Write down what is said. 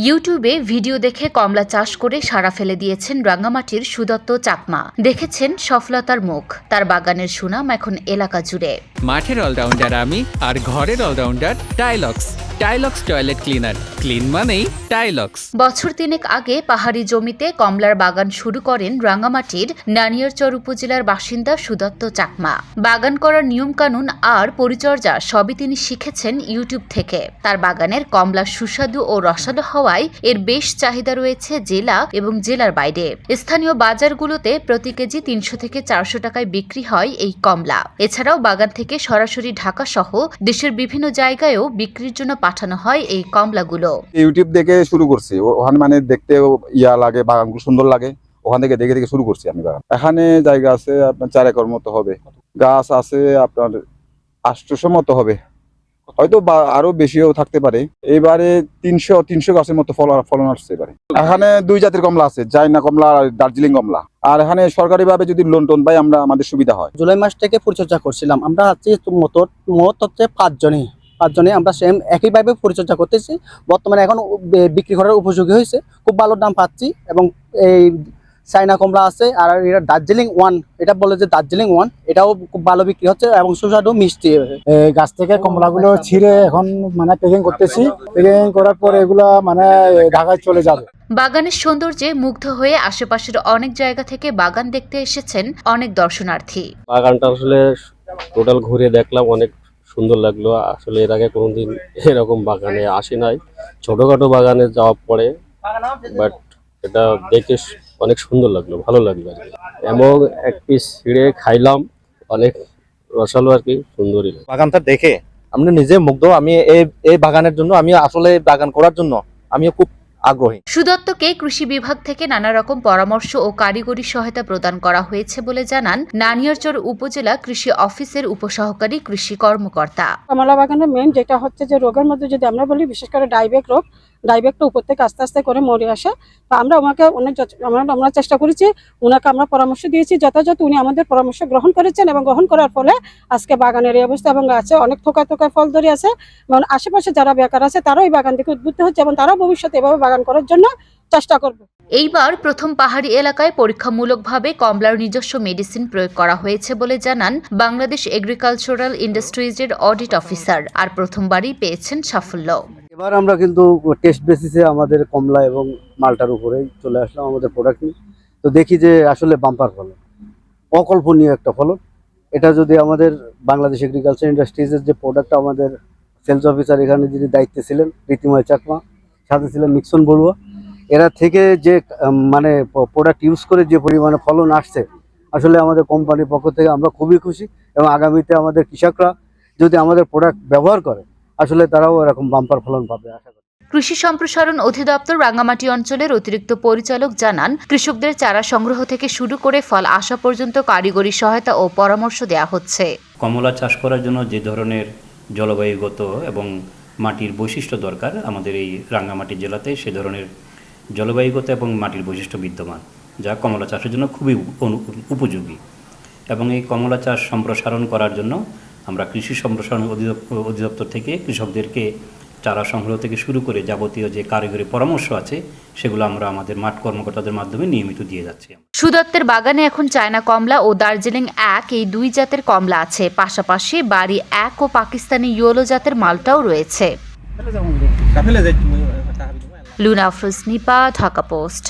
ইউটিউবে ভিডিও দেখে কমলা চাষ করে সাড়া ফেলে দিয়েছেন রাঙ্গামাটির সুদত্ত চাকমা। দেখেছেন সফলতার মুখ, তার বাগানের সুনাম এখন এলাকা জুড়ে। মাঠের অলরাউন্ডার আমি, আর ঘরের all rounder Tylox. Tylox toilet cleaner, clean মানেই টাইলক্স। বছর তিনেক আগে পাহাড়ি জমিতে কমলার বাগান শুরু করেন রাঙ্গামাটির নানিয়ারচর উপজেলার বাসিন্দা সুদত্ত চাকমা। বাগান করার নিয়মকানুন আর পরিচর্যা সবই তিনি শিখেছেন ইউটিউব থেকে। তার বাগানের কমলা সুস্বাদু ও রসালো হওয়ায় এর বেশ চাহিদা রয়েছে জেলা এবং জেলার বাইরে। স্থানীয় বাজারগুলোতে প্রতি কেজি ৩০০ থেকে ৪০০ টাকায় বিক্রি হয় এই কমলা। এছাড়াও বাগান থেকে সরাসরি ঢাকা সহ দেশের বিভিন্ন জায়গায়ও বিক্রির জন্য পাঠানো হয় এই কমলাগুলো। ইউটিউব দেখে শুরু করছি, ওখানে মানে দেখতে লাগে, বাগানগুলো সুন্দর লাগে, ওখান থেকে দেখে দেখে শুরু করছি আমি বাগান। এখানে জায়গা আছে আপনার 4 একর মতো হবে, গাছ আছে আপনার 800 মতো হবে, হয়তো আরো বেশিও থাকতে পারে। এবারে 300 গাছের মতো ফলন আসছে এবারে। এখানে 2 জাতের কমলা আছে, চায়না কমলা আর দার্জিলিং কমলা। আর এখানে সরকারি ভাবে যদি লোন টোন পাই আমাদের সুবিধা হয়। জুলাই মাস থেকে পরিচর্যা করছিলাম আমরা, মোট হচ্ছে 5 জনে আমরা সেম একইভাবে পরিচর্যা করতেছি। বর্তমানে এখন বিক্রি করার উপযোগী হয়েছে, খুব ভালো দাম পাচ্ছি। এবং এই চায়না কমলা আছে, আর এটা দার্জিলিং 1, এটা বলে যে দার্জিলিং 1, এটাও খুব ভালো বিক্রি হচ্ছে এবং সুস্বাদু মিষ্টি। গাছ থেকে কমলাগুলো ছিঁড়ে এখন মানে প্যাকিং করতেছি, প্যাকিং করার পর এগুলা মানে ঢাকায় চলে যাবে। বাগানের সৌন্দর্যে মুগ্ধ হয়ে আশেপাশের অনেক জায়গা থেকে বাগান দেখতে এসেছেন অনেক দর্শনার্থী। বাগানটা আসলে টোটাল ঘুরে দেখলাম, অনেক সুন্দর লাগলো। আসলে এর আগে কোনোদিন এরকম বাগানে আসি নাই, ছোটখাটো বাগানে যাওয়ার পরে, বাট এটা দেখে অনেক সুন্দর লাগলো, ভালো লাগলো আর কি। এবং এক পিস ছিঁড়ে খাইলাম, অনেক রসালো আর কি, সুন্দরই। বাগানটা দেখে আমি নিজে মুগ্ধ। আমি এই বাগানের জন্য, আমি আসলে বাগান করার জন্য আমিও খুব আগ্রহী। সুদত্তকে কৃষি বিভাগ থেকে নানা রকম পরামর্শ ও কারিগরি সহায়তা প্রদান করা হয়েছে বলে জানান নানিয়ারচর উপজেলা কৃষি অফিসের উপসহকারী কৃষি কর্মকর্তা। কমলা বাগানের মেন যেটা হচ্ছে যে রোগের মধ্যে যদি আমরা বলি, বিশেষ করে ডাইবেক রোগ, ডাইবেকটা উপর থেকে আস্তে আস্তে করে মরে আসে। তো আমরা আমরা চেষ্টা করেছি, ওনাকে আমরা পরামর্শ দিয়েছি যথাযথ। উনি আমাদের পরামর্শ গ্রহণ করেছেন এবং গ্রহণ করার ফলে আজকে বাগানের এই অবস্থা। এবং গাছে অনেক থোকায় ফল ধরে আছে। এবং আশেপাশে যারা বেকার আছে তারাও এই বাগান থেকে উদ্বুদ্ধ হচ্ছে এবং তারাও ভবিষ্যতে এভাবে বাগান করার জন্য চেষ্টা করবে। এইবার প্রথম পাহাড়ি এলাকায় পরীক্ষামূলকভাবে কমলার নিজস্ব মেডিসিন প্রয়োগ করা হয়েছে বলে জানান বাংলাদেশ এগ্রিকালচারাল ইন্ডাস্ট্রিজের অডিট অফিসার। আর প্রথমবারই পেয়েছেন সাফল্য। এবার আমরা কিন্তু টেস্ট বেসিসে আমাদের কমলা এবং মালটার উপরে চলে আসলাম আমাদের প্রোডাক্ট নিয়ে। তো দেখি যে আসলে বাম্পার ফলন, অকল্পনীয় একটা ফলন। এটা যদি আমাদের বাংলাদেশ এগ্রিকালচার ইন্ডাস্ট্রিজের যে প্রোডাক্টটা, আমাদের সেলস অফিসার এখানে যিনি দায়িত্বে ছিলেন রীতিময় চাকমা, সাথে ছিলেন নিক্সন বড়ুয়া, এরা থেকে যে মানে প্রোডাক্ট ইউজ করে যে পরিমাণে ফলন আসছে, আসলে আমাদের কোম্পানির পক্ষ থেকে আমরা খুবই খুশি। এবং আগামীতে আমাদের কৃষকরা যদি আমাদের প্রোডাক্ট ব্যবহার করে, আসলে তারাও এরকম বাম্পার ফলন পাবে আশা করি। কৃষি সম্প্রসারণ অধিদপ্তর রাঙ্গামাটি অঞ্চলের অতিরিক্ত পরিচালক জানান কৃষকদের চারা সংগ্রহ থেকে শুরু করে ফল আসা পর্যন্ত কারিগরি সহায়তা ও পরামর্শ দেওয়া হচ্ছে। কমলা চাষ করার জন্য যে ধরনের জলবায়ুগত এবং মাটির বৈশিষ্ট্য দরকার আমাদের এই রাঙ্গামাটি জেলাতে, সে ধরনের জলবায়ুগত এবং মাটির বৈশিষ্ট্য বিদ্যমান, যা কমলা চাষের জন্য খুবই উপযোগী। এবং এই কমলা চাষ সম্প্রসারণ করার জন্য আমরা কৃষি সম্প্রসারণ অধিদপ্তর থেকে কৃষকদেরকে চারা সংগ্রহ থেকে শুরু করে যাবতীয় যে কারিগরি পরামর্শ আছে, সেগুলো আমরা আমাদের মাঠ কর্মকর্তাদের মাধ্যমে নিয়মিত দিয়ে যাচ্ছি। সুদত্তের বাগানে এখন চায়না কমলা ও দার্জিলিং 1 এই 2 জাতের কমলা আছে। পাশাপাশি বাড়ি 1 ও পাকিস্তানি ইয়েলো জাতের মালটাও রয়েছে। লুনা আফরোজ নিপা, ঢাকা পোস্ট।